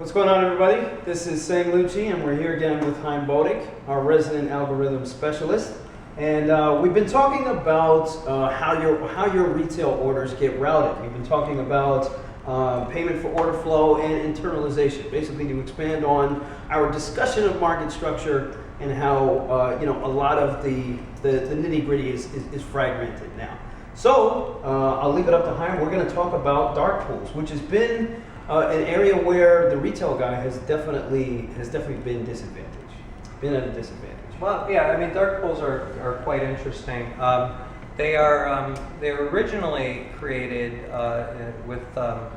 What's going on, everybody? This is Lucci, and we're here again with Haim Bodek, our resident algorithm specialist. And we've been talking about how your retail orders get routed. We've been talking about payment for order flow and internalization, basically to expand on our discussion of market structure and how a lot of the nitty-gritty is fragmented now. So I'll leave it up to Haim. We're going to talk about dark pools, which has been an area where the retail guy has definitely been disadvantaged, been at a disadvantage. Well, yeah, I mean, dark pools are quite interesting. They were originally created with a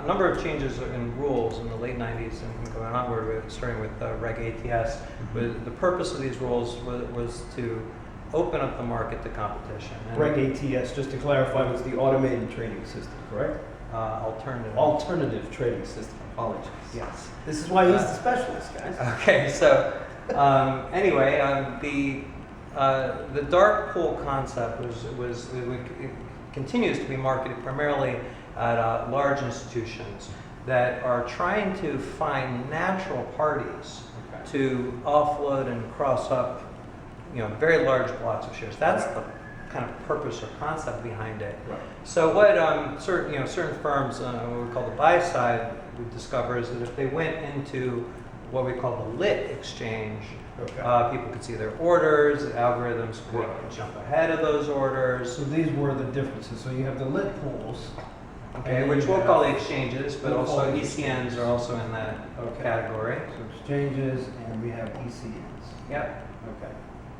number of changes in rules in the late 90s and going onward, starting with Reg ATS. Mm-hmm. The purpose of these rules was to open up the market to competition. And Reg ATS, just to clarify, was the automated trading system, correct? Alternative trading system. Apologies. Yes. This is why he's the specialist, guys. Okay, so anyway, the dark pool concept it continues to be marketed primarily at large institutions that are trying to find natural parties to offload and cross up, very large blocks of shares. That's the kind of purpose or concept behind it. Right. So what certain firms, what we call the buy side, would discover is that if they went into what we call the lit exchange, people could see their orders, the algorithms could jump ahead of those orders. So these were the differences. So you have the lit pools, which we'll call the exchanges, but also ECNs are also in that category. So exchanges, and we have ECNs. Yep. Okay.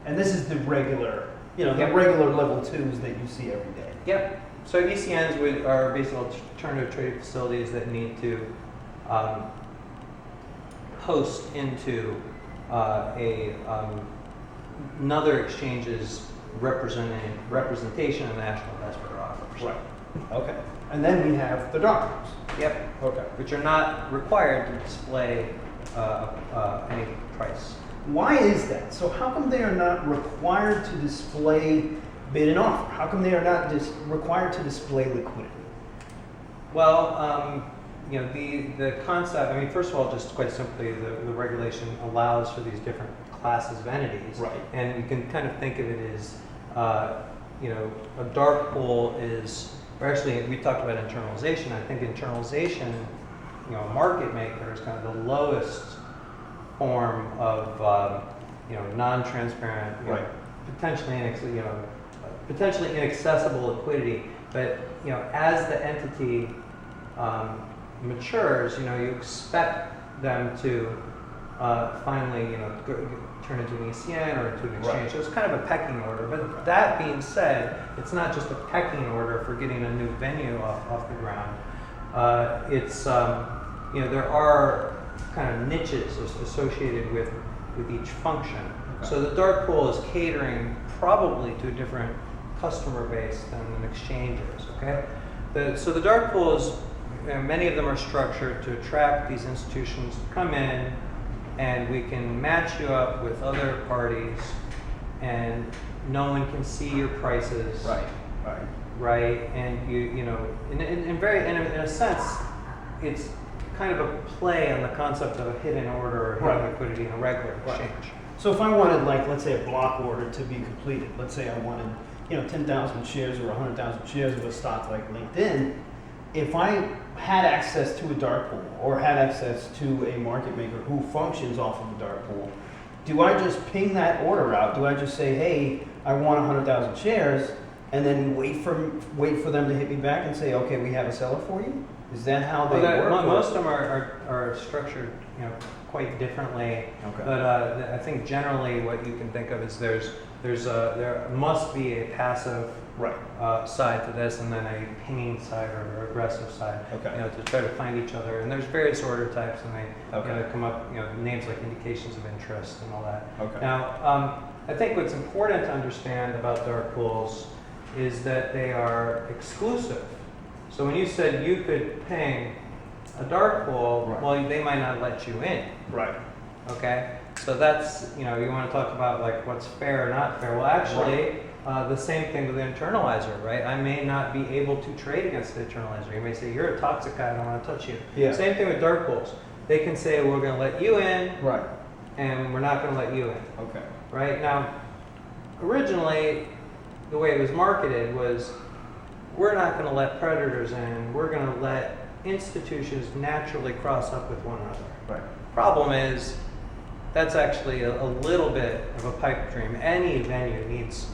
And this is the regular, the regular level 2s that you see every day. Yep. So ECNs are basically alternative trading facilities that need to host into another exchange's representation of national investment offers. Right. Okay. And then we have the dark pools. Yep. Okay. Which are not required to display any price. Why is that? So how come they are not required to display bid and offer? How come they are not required to display liquidity? Well, the concept, I mean, first of all, just quite simply, the regulation allows for these different classes of entities. Right. And you can kind of think of it as, a dark pool is, or actually, we talked about internalization. I think internalization, a market maker is kind of the lowest form of non-transparent, potentially inaccessible liquidity. But as the entity matures, you expect them to finally turn into an ECN or into an exchange. Right. So it's kind of a pecking order. But that being said, it's not just a pecking order for getting a new venue off the ground. There are kind of niches associated with each function. Okay. So the dark pool is catering probably to a different customer base than an exchange is. Okay, so the dark pools, many of them are structured to attract these institutions to come in, and we can match you up with other parties, and no one can see your prices. Right, and in a sense, it's kind of a play on the concept of a hidden order or hidden liquidity in a regular exchange. So if I wanted, let's say, a block order to be completed, let's say I wanted, 10,000 shares or 100,000 shares of a stock like LinkedIn, if I had access to a dark pool or had access to a market maker who functions off of a dark pool, do I just ping that order out? Do I just say, hey, I want 100,000 shares, and then wait for them to hit me back and say, okay, we have a seller for you? Is that how they work? Most of them are structured, quite differently. Okay. But I think generally what you can think of is there must be a passive side to this, and then a pinging side or aggressive side. Okay. To try to find each other. And there's various order types, and they come up, names like indications of interest and all that. Okay. Now, I think what's important to understand about dark pools is that they are exclusive. So when you said you could ping a dark pool, well, they might not let you in. Right. Okay. So that's, you want to talk about what's fair or not fair. Well, actually, The same thing with the internalizer, right? I may not be able to trade against the internalizer. You may say, you're a toxic guy, I don't want to touch you. Yeah. Same thing with dark pools. They can say, we're going to let you in, Right. and we're not going to let you in. Okay. Right? Now, originally, the way it was marketed was, we're not going to let predators in, we're going to let institutions naturally cross up with one another. Right. Problem is, that's actually a little bit of a pipe dream. Any venue needs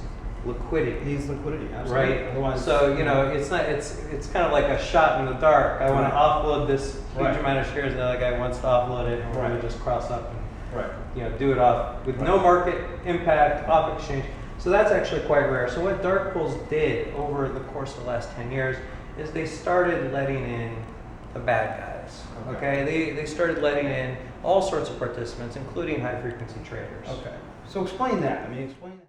liquidity. Needs liquidity, absolutely. Right? Otherwise, So, you know, it's kind of like a shot in the dark. I want to offload this huge Right. amount of shares, and the other guy wants to offload it, and we're going Right. to just cross up and Right. do it off with no market impact, off exchange. So that's actually quite rare. So what dark pools did over the course of the last 10 years is they started letting in the bad guys. Okay? They started letting in all sorts of participants, including high frequency traders. Okay. So explain that. I mean, explain.